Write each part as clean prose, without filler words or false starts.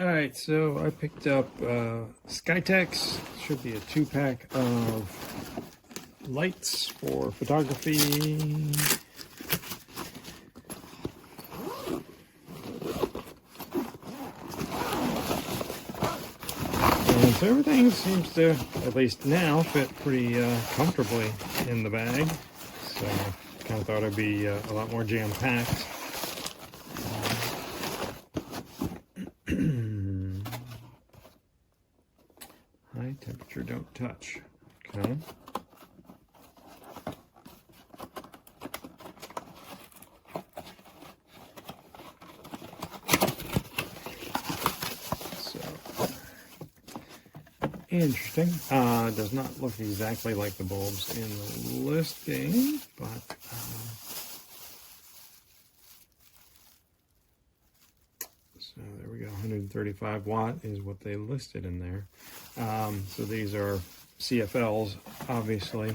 Alright, so I picked up Skytex. Should be a 2-pack of lights for photography. And so everything seems to, at least now, fit pretty comfortably in the bag. So I kind of thought it'd be a lot more jam-packed. High temperature, don't touch. Okay. So, interesting. Does not look exactly like the bulbs in the listing, but so there we go. 135 watt is what they listed in there. So these are CFLs, obviously.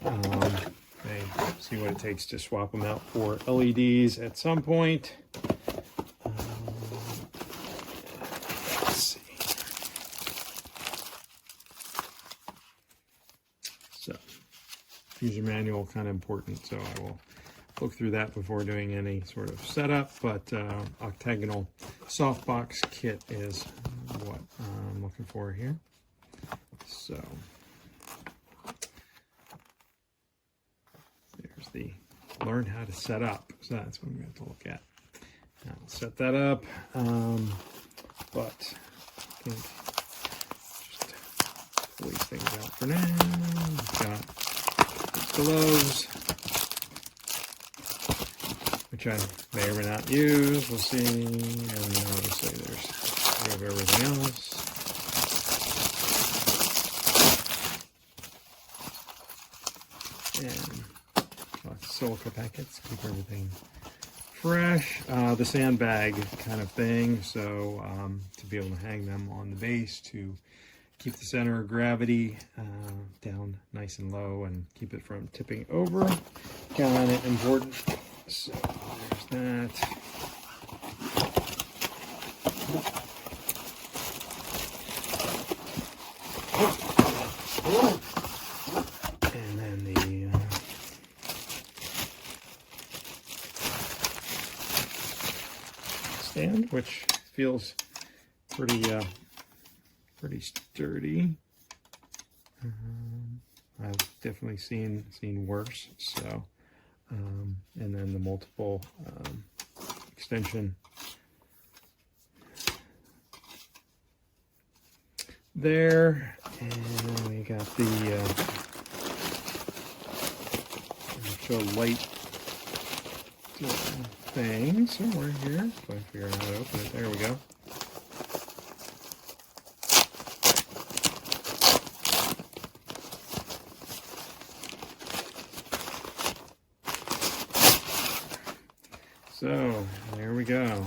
They see what it takes to swap them out for LEDs at some point. Let's see. So, user manual, kind of important, so I will look through that before doing any sort of setup, but octagonal softbox kit is what I'm looking for here. So there's the learn how to set up. So that's what I'm going to look at. I'll set that up, but I think just pull these things out for now. We've got gloves, which I may or may not use. We'll see. And obviously we have everything else. And lots of silica packets, keep everything fresh. The sandbag kind of thing, so to be able to hang them on the base to keep the center of gravity down nice and low and keep it from tipping over. Kind of important. So there's that. And then the stand, which feels pretty pretty sturdy. I've definitely seen worse. So. And then the multiple extension there, and we got the show light thing somewhere here. So I figure out how to open it. There we go. So, there we go. And,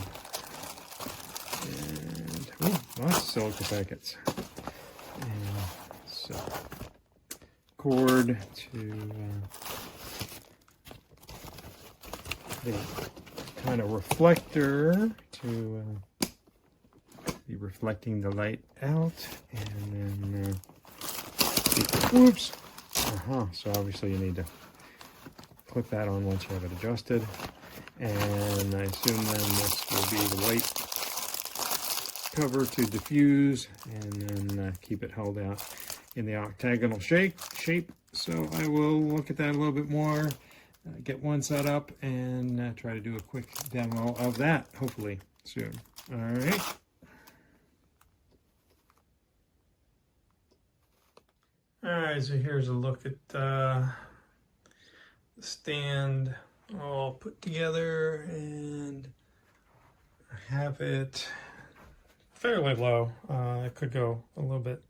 lots of silica packets. And so, cord to the kind of reflector to be reflecting the light out. And then, whoops. So obviously you need to clip that on once you have it adjusted. And I assume then this will be the white cover to diffuse, and then keep it held out in the octagonal shape. So I will look at that a little bit more, get one set up, and try to do a quick demo of that, hopefully soon. All right. All right, so here's a look at the stand all put together, and I have it fairly low. It could go a little bit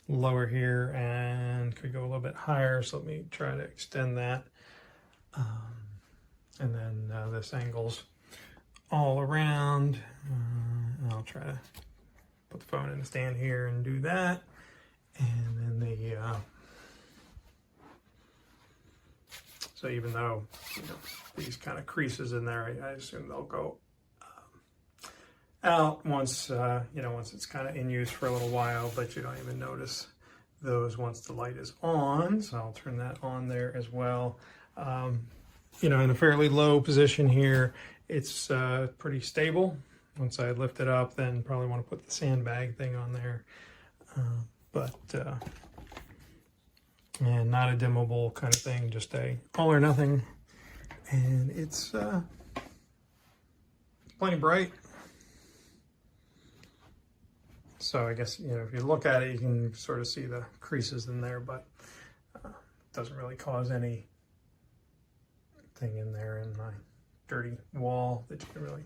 lower here and could go a little bit higher, so let me try to extend that. And then this angles all around. And I'll try to put the phone in the stand here and do that. And then the so even though, you know, these kind of creases in there, I assume they'll go out once, once it's kind of in use for a little while, but you don't even notice those once the light is on. So I'll turn that on there as well. In a fairly low position here, it's pretty stable. Once I lift it up, then probably want to put the sandbag thing on there. And not a dimmable kind of thing, just a all or nothing. And it's plenty bright. So I guess, if you look at it, you can sort of see the creases in there, but it doesn't really cause any thing in there in my dirty wall that you can really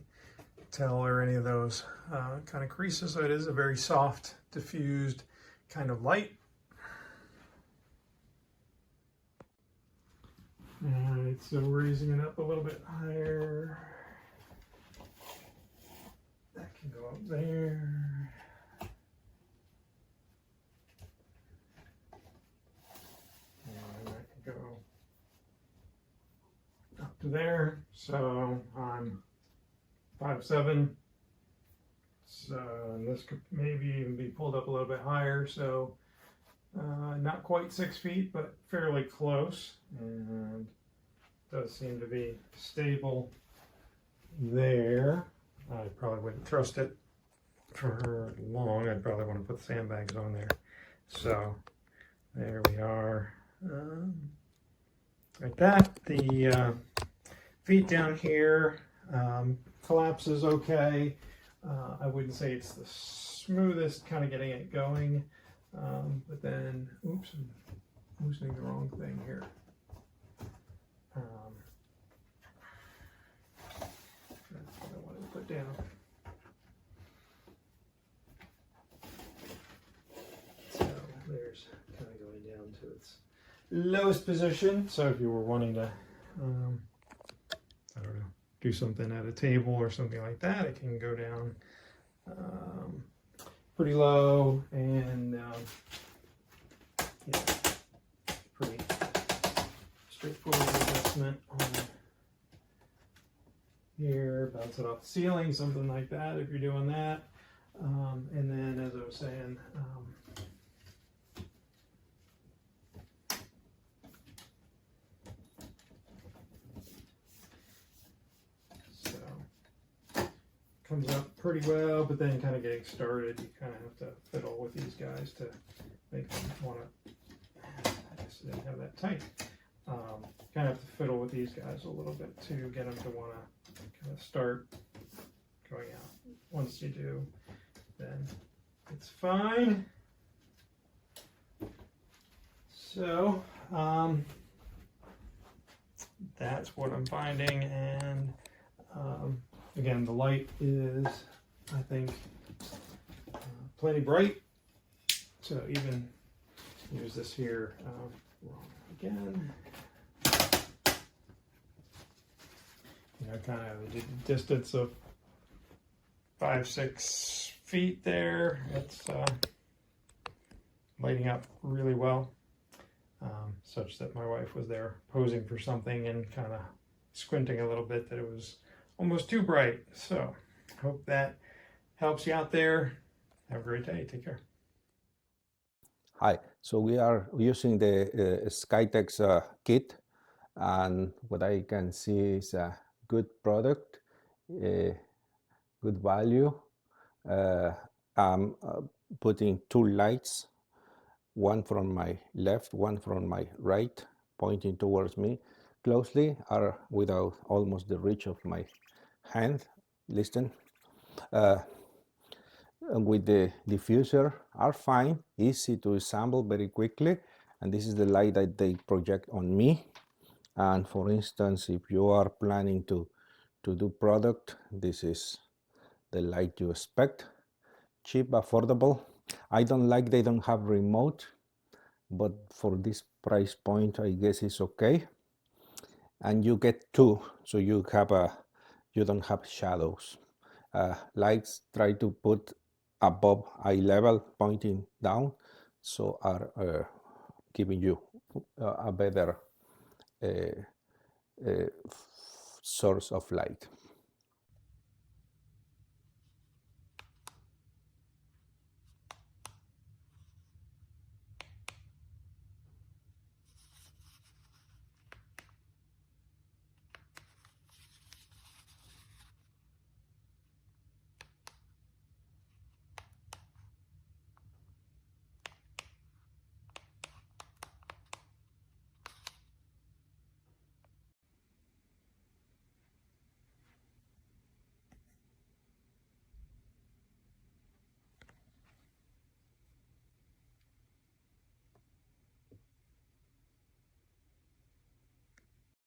tell, or any of those kind of creases. So it is a very soft, diffused kind of light. All right, so raising it up a little bit higher. That can go up there. And that can go up to there. So I'm 5'7". So this could maybe even be pulled up a little bit higher. So not quite 6 feet, but fairly close, and does seem to be stable there. I probably wouldn't trust it for long. I'd probably want to put the sandbags on there. So there we are, like that. The feet down here collapses okay. I wouldn't say it's the smoothest kind of getting it going. But then, oops, I'm loosening the wrong thing here. That's what I wanted to put down. So there's kind of going down to its lowest position. So if you were wanting to, I don't know, do something at a table or something like that, it can go down pretty low, and pretty straightforward adjustment on here. Bounce it off the ceiling, something like that if you're doing that. And then, as I was saying, comes up pretty well, but then kind of getting started, you kind of have to fiddle with these guys to make them want to, I guess I didn't have that tight. Kind of have to fiddle with these guys a little bit to get them to want to kind of start going out. Once you do, then it's fine. So that's what I'm finding, and again, the light is, I think, plenty bright. So even use this here again. Kind of a distance of 5-6 feet there. It's lighting up really well, such that my wife was there posing for something and kind of squinting a little bit that it was almost too bright. So hope that helps you out there. Have a great day. Take care. Hi, so we are using the Skytex kit, and what I can see is a good product, good value. I'm putting 2 lights, one from my left, one from my right, pointing towards me closely, are without almost the reach of my hand. Listen. With the diffuser are fine, easy to assemble very quickly, and this is the light that they project on me. And for instance, if you are planning to do product, this is the light you expect. Cheap, affordable. I don't like they don't have remote, but for this price point, I guess it's okay. And you get 2, so you don't have shadows. Lights try to put above eye level, pointing down, so are giving you a better source of light.